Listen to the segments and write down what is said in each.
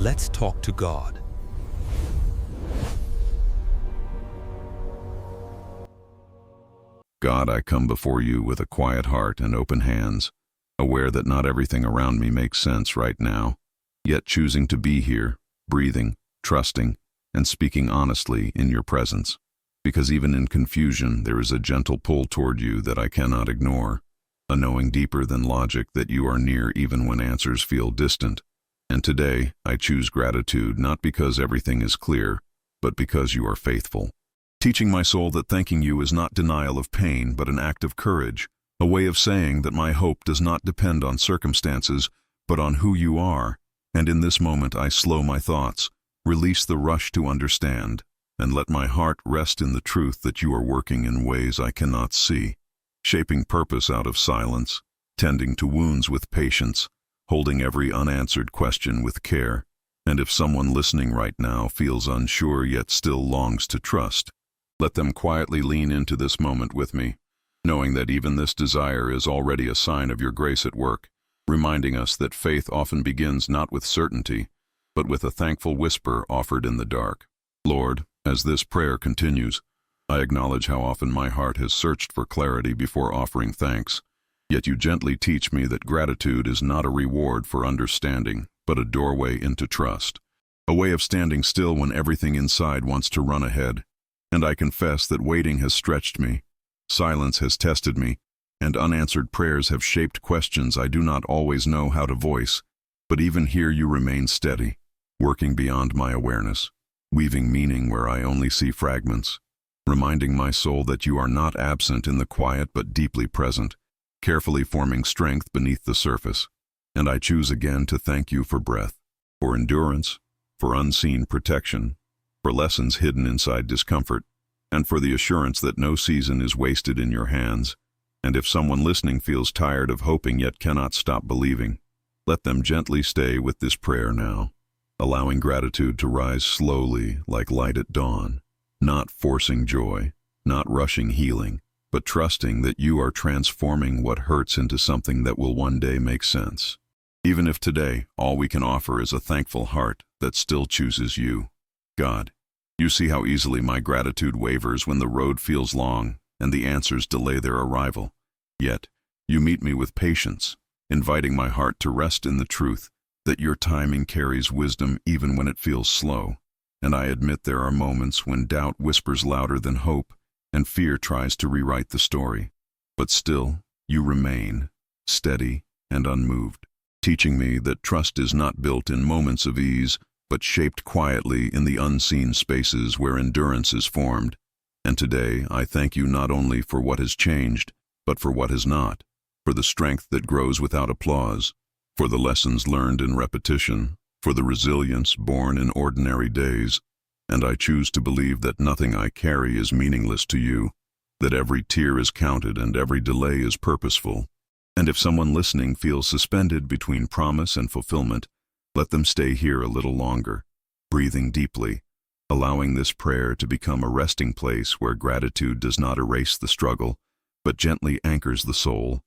Let's talk to God. God, I come before you with a quiet heart and open hands, aware that not everything around me makes sense right now, yet choosing to be here, breathing, trusting, and speaking honestly in your presence. Because even in confusion, there is a gentle pull toward you that I cannot ignore, a knowing deeper than logic that you are near even when answers feel distant. And today, I choose gratitude not because everything is clear, but because you are faithful. Teaching my soul that thanking you is not denial of pain, but an act of courage, a way of saying that my hope does not depend on circumstances, but on who you are. And in this moment I slow my thoughts, release the rush to understand, and let my heart rest in the truth that you are working in ways I cannot see, shaping purpose out of silence, tending to wounds with patience, holding every unanswered question with care. And if someone listening right now feels unsure yet still longs to trust, let them quietly lean into this moment with me, knowing that even this desire is already a sign of your grace at work, reminding us that faith often begins not with certainty, but with a thankful whisper offered in the dark. Lord, as this prayer continues, I acknowledge how often my heart has searched for clarity before offering thanks, yet you gently teach me that gratitude is not a reward for understanding, but a doorway into trust, a way of standing still when everything inside wants to run ahead. And I confess that waiting has stretched me, silence has tested me, and unanswered prayers have shaped questions I do not always know how to voice. But even here you remain steady, working beyond my awareness, weaving meaning where I only see fragments, reminding my soul that you are not absent in the quiet but deeply present, carefully forming strength beneath the surface. And I choose again to thank you for breath, for endurance, for unseen protection, for lessons hidden inside discomfort, and for the assurance that no season is wasted in your hands. And if someone listening feels tired of hoping yet cannot stop believing, let them gently stay with this prayer now, allowing gratitude to rise slowly like light at dawn, not forcing joy, not rushing healing, but trusting that you are transforming what hurts into something that will one day make sense. Even if today all we can offer is a thankful heart that still chooses you. God, you see how easily my gratitude wavers when the road feels long and the answers delay their arrival. Yet, you meet me with patience, inviting my heart to rest in the truth that your timing carries wisdom even when it feels slow. And I admit there are moments when doubt whispers louder than hope and fear tries to rewrite the story. But still, you remain, steady and unmoved, teaching me that trust is not built in moments of ease, but shaped quietly in the unseen spaces where endurance is formed. And today I thank you not only for what has changed, but for what has not, for the strength that grows without applause, for the lessons learned in repetition, for the resilience born in ordinary days. And I choose to believe that nothing I carry is meaningless to you, that every tear is counted and every delay is purposeful. And if someone listening feels suspended between promise and fulfillment, let them stay here a little longer, breathing deeply, allowing this prayer to become a resting place where gratitude does not erase the struggle, but gently anchors the soul,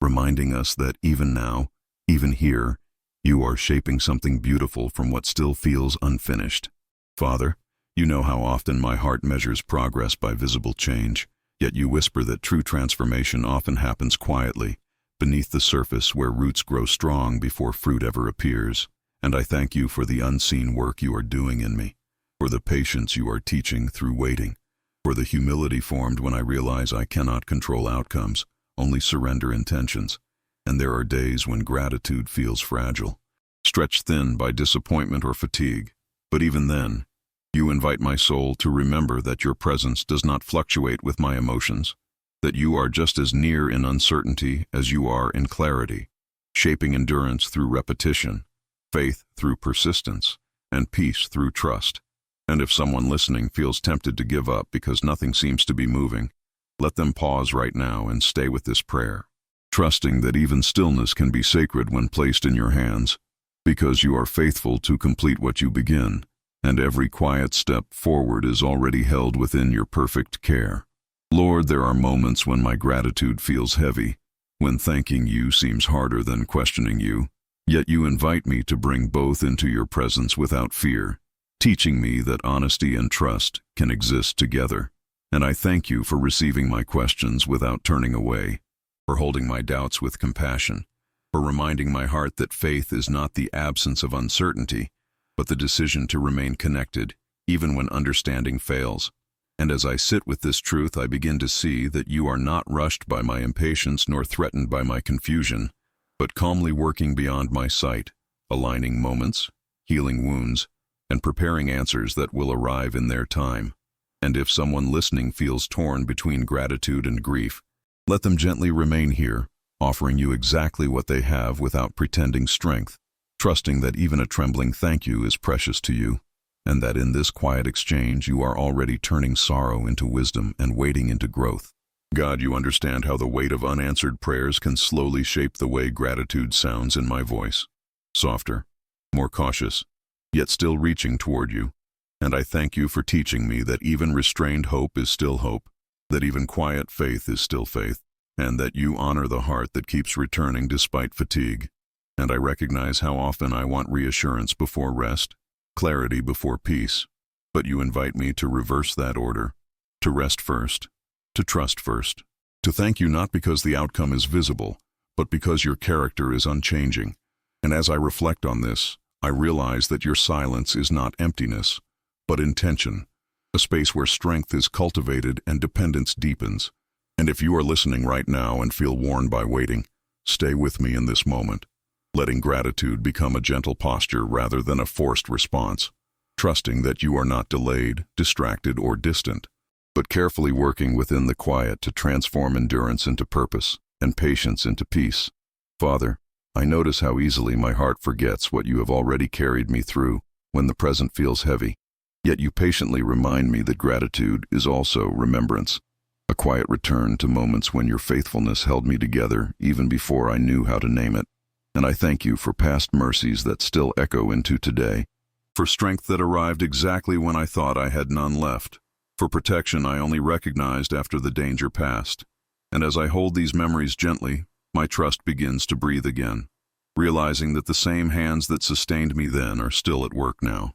reminding us that even now, even here, you are shaping something beautiful from what still feels unfinished. Father, you know how often my heart measures progress by visible change, yet you whisper that true transformation often happens quietly, beneath the surface where roots grow strong before fruit ever appears. And I thank you for the unseen work you are doing in me, for the patience you are teaching through waiting, for the humility formed when I realize I cannot control outcomes, only surrender intentions. And there are days when gratitude feels fragile, stretched thin by disappointment or fatigue. But even then, you invite my soul to remember that your presence does not fluctuate with my emotions, that you are just as near in uncertainty as you are in clarity, shaping endurance through repetition, faith through persistence, and peace through trust. And if someone listening feels tempted to give up because nothing seems to be moving, let them pause right now and stay with this prayer, trusting that even stillness can be sacred when placed in your hands, because you are faithful to complete what you begin, and every quiet step forward is already held within your perfect care. Lord, there are moments when my gratitude feels heavy, when thanking you seems harder than questioning you, Yet you invite me to bring both into your presence without fear, teaching me that honesty and trust can exist together. And I thank you for receiving my questions without turning away, for holding my doubts with compassion, for reminding my heart that faith is not the absence of uncertainty, but the decision to remain connected, even when understanding fails. And as I sit with this truth, I begin to see that you are not rushed by my impatience nor threatened by my confusion, but calmly working beyond my sight, aligning moments, healing wounds, and preparing answers that will arrive in their time. And if someone listening feels torn between gratitude and grief, let them gently remain here, offering you exactly what they have without pretending strength, trusting that even a trembling thank you is precious to you, and that in this quiet exchange you are already turning sorrow into wisdom and waiting into growth. God, you understand how the weight of unanswered prayers can slowly shape the way gratitude sounds in my voice. Softer, more cautious, yet still reaching toward you. And I thank you for teaching me that even restrained hope is still hope, that even quiet faith is still faith, and that you honor the heart that keeps returning despite fatigue. And I recognize how often I want reassurance before rest, clarity before peace, but you invite me to reverse that order, to rest first, to trust first, to thank you not because the outcome is visible, but because your character is unchanging. And as I reflect on this, I realize that your silence is not emptiness, but intention, a space where strength is cultivated and dependence deepens. And if you are listening right now and feel worn by waiting, stay with me in this moment, letting gratitude become a gentle posture rather than a forced response, trusting that you are not delayed, distracted, or distant, but carefully working within the quiet to transform endurance into purpose and patience into peace. Father, I notice how easily my heart forgets what you have already carried me through when the present feels heavy. Yet you patiently remind me that gratitude is also remembrance, a quiet return to moments when your faithfulness held me together even before I knew how to name it. And I thank you for past mercies that still echo into today, for strength that arrived exactly when I thought I had none left, for protection I only recognized after the danger passed. And as I hold these memories gently, my trust begins to breathe again, realizing that the same hands that sustained me then are still at work now,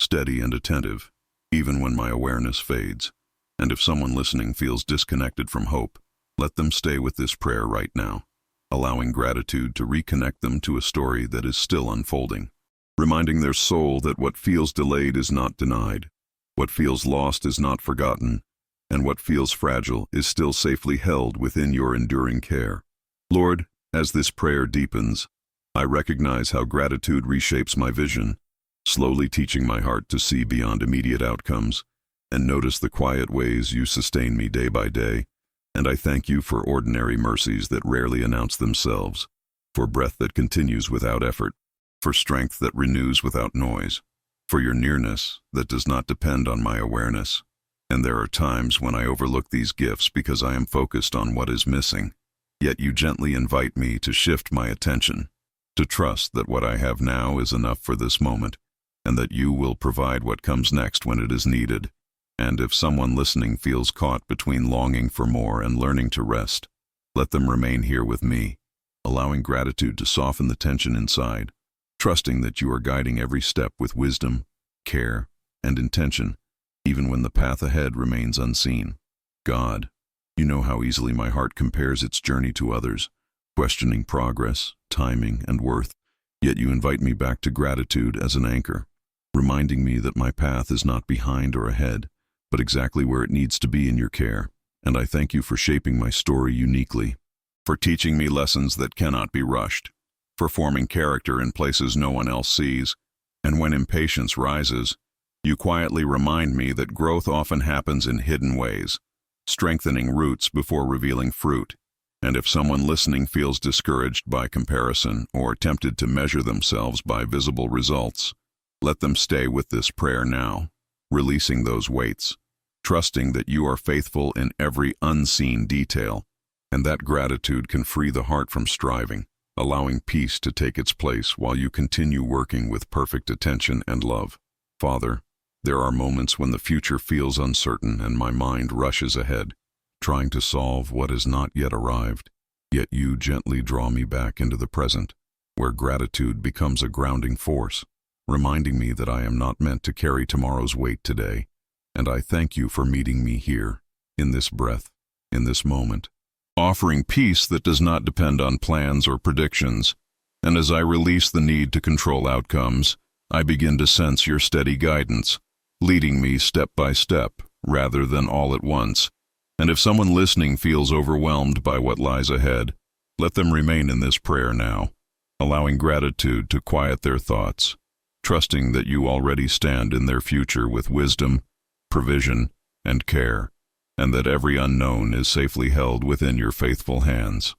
steady and attentive, even when my awareness fades. And if someone listening feels disconnected from hope, let them stay with this prayer right now, allowing gratitude to reconnect them to a story that is still unfolding, reminding their soul that what feels delayed is not denied, what feels lost is not forgotten, and what feels fragile is still safely held within your enduring care. Lord, as this prayer deepens, I recognize how gratitude reshapes my vision, slowly teaching my heart to see beyond immediate outcomes and notice the quiet ways you sustain me day by day. And I thank you for ordinary mercies that rarely announce themselves, for breath that continues without effort, for strength that renews without noise, for your nearness that does not depend on my awareness. And there are times when I overlook these gifts because I am focused on what is missing, yet you gently invite me to shift my attention, to trust that what I have now is enough for this moment, and that you will provide what comes next when it is needed. And if someone listening feels caught between longing for more and learning to rest, let them remain here with me, allowing gratitude to soften the tension inside, trusting that you are guiding every step with wisdom, care, and intention, even when the path ahead remains unseen. God, you know how easily my heart compares its journey to others, questioning progress, timing, and worth, yet you invite me back to gratitude as an anchor, reminding me that my path is not behind or ahead, but exactly where it needs to be in your care. And I thank you for shaping my story uniquely, for teaching me lessons that cannot be rushed, for forming character in places no one else sees. And when impatience rises, you quietly remind me that growth often happens in hidden ways, strengthening roots before revealing fruit. And if someone listening feels discouraged by comparison or tempted to measure themselves by visible results, let them stay with this prayer now, releasing those weights, trusting that you are faithful in every unseen detail, and that gratitude can free the heart from striving, allowing peace to take its place while you continue working with perfect attention and love. Father, there are moments when the future feels uncertain and my mind rushes ahead, trying to solve what has not yet arrived, yet you gently draw me back into the present, where gratitude becomes a grounding force, reminding me that I am not meant to carry tomorrow's weight today. And I thank you for meeting me here, in this breath, in this moment, offering peace that does not depend on plans or predictions. And as I release the need to control outcomes, I begin to sense your steady guidance, leading me step by step, rather than all at once. And if someone listening feels overwhelmed by what lies ahead, let them remain in this prayer now, allowing gratitude to quiet their thoughts, trusting that you already stand in their future with wisdom, provision, and care, and that every unknown is safely held within your faithful hands.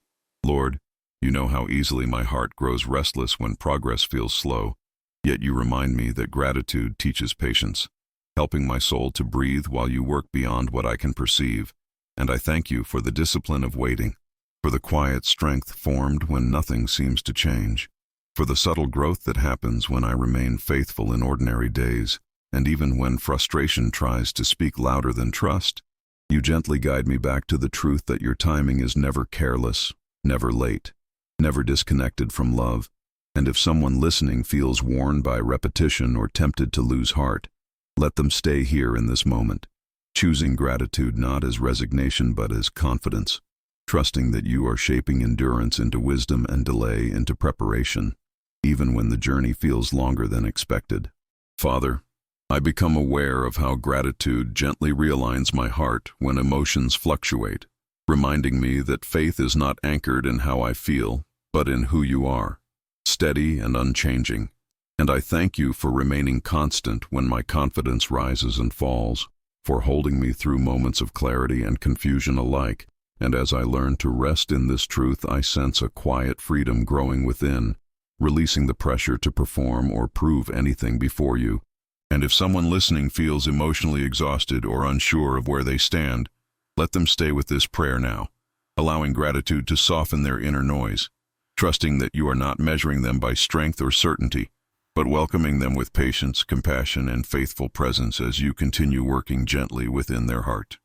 Lord, you know how easily my heart grows restless when progress feels slow, yet you remind me that gratitude teaches patience, helping my soul to breathe while you work beyond what I can perceive. And I thank you for the discipline of waiting, for the quiet strength formed when nothing seems to change, for the subtle growth that happens when I remain faithful in ordinary days, and even when frustration tries to speak louder than trust, you gently guide me back to the truth that your timing is never careless, never late, never disconnected from love. And if someone listening feels worn by repetition or tempted to lose heart, let them stay here in this moment, choosing gratitude not as resignation but as confidence, trusting that you are shaping endurance into wisdom and delay into preparation, even when the journey feels longer than expected. Father, I become aware of how gratitude gently realigns my heart when emotions fluctuate, reminding me that faith is not anchored in how I feel, but in who you are, steady and unchanging. And I thank you for remaining constant when my confidence rises and falls, for holding me through moments of clarity and confusion alike. And as I learn to rest in this truth, I sense a quiet freedom growing within, releasing the pressure to perform or prove anything before you. And if someone listening feels emotionally exhausted or unsure of where they stand, let them stay with this prayer now, allowing gratitude to soften their inner noise, trusting that you are not measuring them by strength or certainty, but welcoming them with patience, compassion, and faithful presence as you continue working gently within their heart.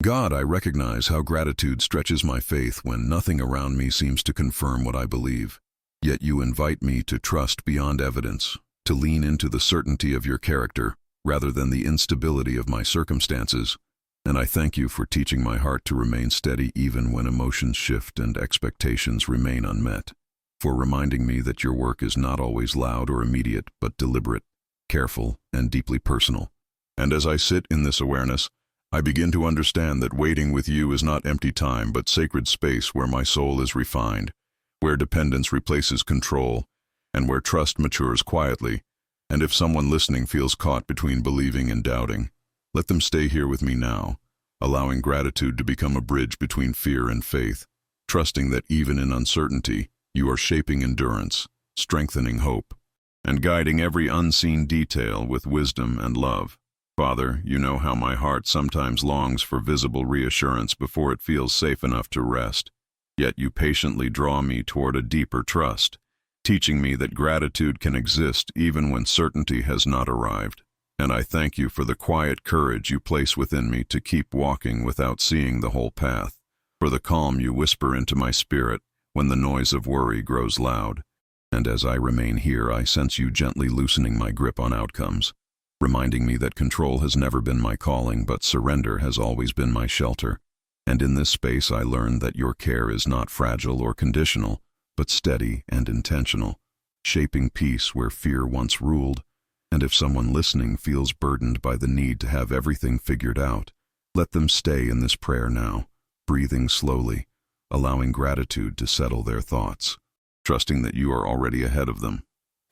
God, I recognize how gratitude stretches my faith when nothing around me seems to confirm what I believe. Yet you invite me to trust beyond evidence, to lean into the certainty of your character rather than the instability of my circumstances. And I thank you for teaching my heart to remain steady even when emotions shift and expectations remain unmet, for reminding me that your work is not always loud or immediate, but deliberate, careful, and deeply personal. And as I sit in this awareness, I begin to understand that waiting with you is not empty time, but sacred space where my soul is refined, where dependence replaces control, and where trust matures quietly. And if someone listening feels caught between believing and doubting, let them stay here with me now, allowing gratitude to become a bridge between fear and faith, trusting that even in uncertainty, you are shaping endurance, strengthening hope, and guiding every unseen detail with wisdom and love. Father, you know how my heart sometimes longs for visible reassurance before it feels safe enough to rest. Yet you patiently draw me toward a deeper trust, teaching me that gratitude can exist even when certainty has not arrived. And I thank you for the quiet courage you place within me to keep walking without seeing the whole path, for the calm you whisper into my spirit when the noise of worry grows loud. And as I remain here, I sense you gently loosening my grip on outcomes, reminding me that control has never been my calling, but surrender has always been my shelter. And in this space I learn that your care is not fragile or conditional, but steady and intentional, shaping peace where fear once ruled. And if someone listening feels burdened by the need to have everything figured out, let them stay in this prayer now, breathing slowly, allowing gratitude to settle their thoughts, trusting that you are already ahead of them,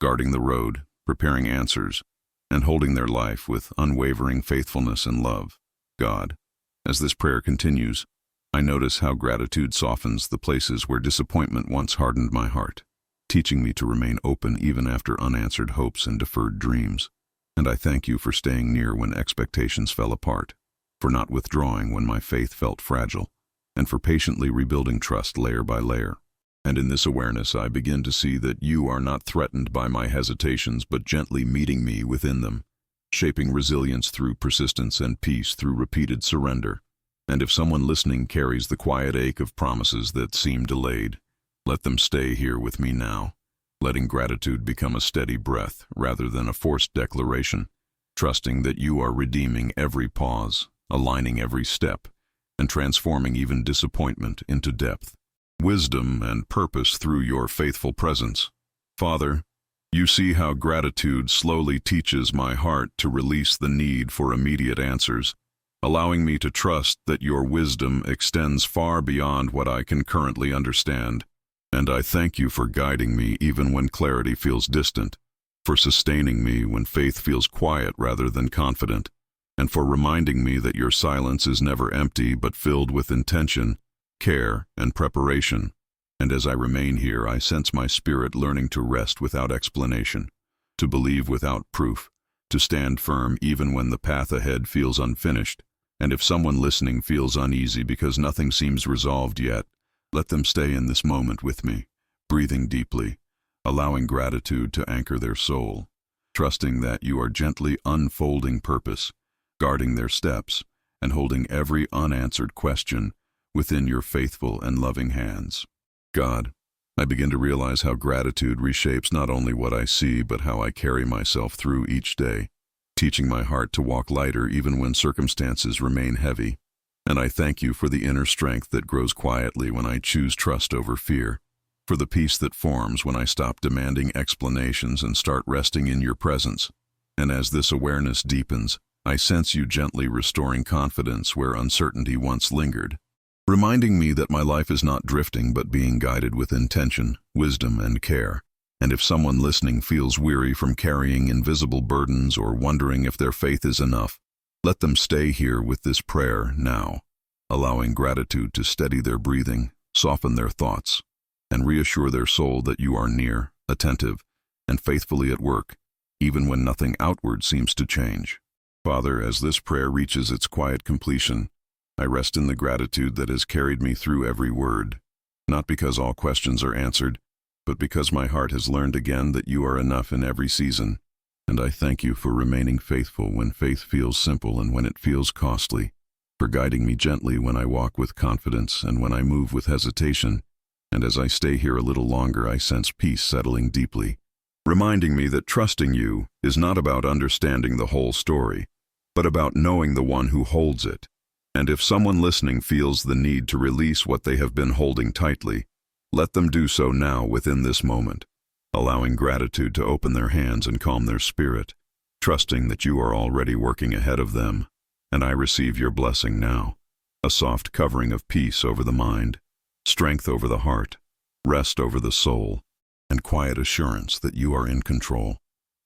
guarding the road, preparing answers, and holding their life with unwavering faithfulness and love. God, as this prayer continues, I notice how gratitude softens the places where disappointment once hardened my heart, teaching me to remain open even after unanswered hopes and deferred dreams. And I thank you for staying near when expectations fell apart, for not withdrawing when my faith felt fragile, and for patiently rebuilding trust layer by layer. And in this awareness I begin to see that you are not threatened by my hesitations, but gently meeting me within them, shaping resilience through persistence and peace through repeated surrender. And if someone listening carries the quiet ache of promises that seem delayed, let them stay here with me now, letting gratitude become a steady breath rather than a forced declaration, trusting that you are redeeming every pause, aligning every step, and transforming even disappointment into depth, wisdom, and purpose through your faithful presence. Father, you see how gratitude slowly teaches my heart to release the need for immediate answers, allowing me to trust that your wisdom extends far beyond what I can currently understand. And I thank you for guiding me even when clarity feels distant, for sustaining me when faith feels quiet rather than confident, and for reminding me that your silence is never empty but filled with intention, care, and preparation. And as I remain here, I sense my spirit learning to rest without explanation, to believe without proof, to stand firm even when the path ahead feels unfinished. And if someone listening feels uneasy because nothing seems resolved yet, let them stay in this moment with me, breathing deeply, allowing gratitude to anchor their soul, trusting that you are gently unfolding purpose, guarding their steps, and holding every unanswered question within your faithful and loving hands. God, I begin to realize how gratitude reshapes not only what I see but how I carry myself through each day, teaching my heart to walk lighter even when circumstances remain heavy. And I thank you for the inner strength that grows quietly when I choose trust over fear, for the peace that forms when I stop demanding explanations and start resting in your presence. And as this awareness deepens, I sense you gently restoring confidence where uncertainty once lingered, reminding me that my life is not drifting but being guided with intention, wisdom, and care. And if someone listening feels weary from carrying invisible burdens or wondering if their faith is enough, let them stay here with this prayer now, allowing gratitude to steady their breathing, soften their thoughts, and reassure their soul that you are near, attentive, and faithfully at work, even when nothing outward seems to change. Father, as this prayer reaches its quiet completion, I rest in the gratitude that has carried me through every word, not because all questions are answered, but because my heart has learned again that you are enough in every season. And I thank you for remaining faithful when faith feels simple and when it feels costly, for guiding me gently when I walk with confidence and when I move with hesitation. And as I stay here a little longer, I sense peace settling deeply, reminding me that trusting you is not about understanding the whole story, but about knowing the one who holds it. And if someone listening feels the need to release what they have been holding tightly, let them do so now within this moment, allowing gratitude to open their hands and calm their spirit, trusting that you are already working ahead of them. And I receive your blessing now, a soft covering of peace over the mind, strength over the heart, rest over the soul, and quiet assurance that you are in control,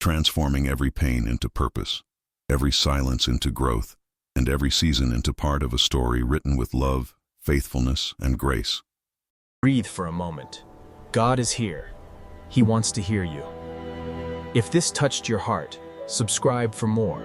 transforming every pain into purpose, every silence into growth, and every season into part of a story written with love, faithfulness, and grace. Breathe for a moment. God is here. He wants to hear you. If this touched your heart, subscribe for more.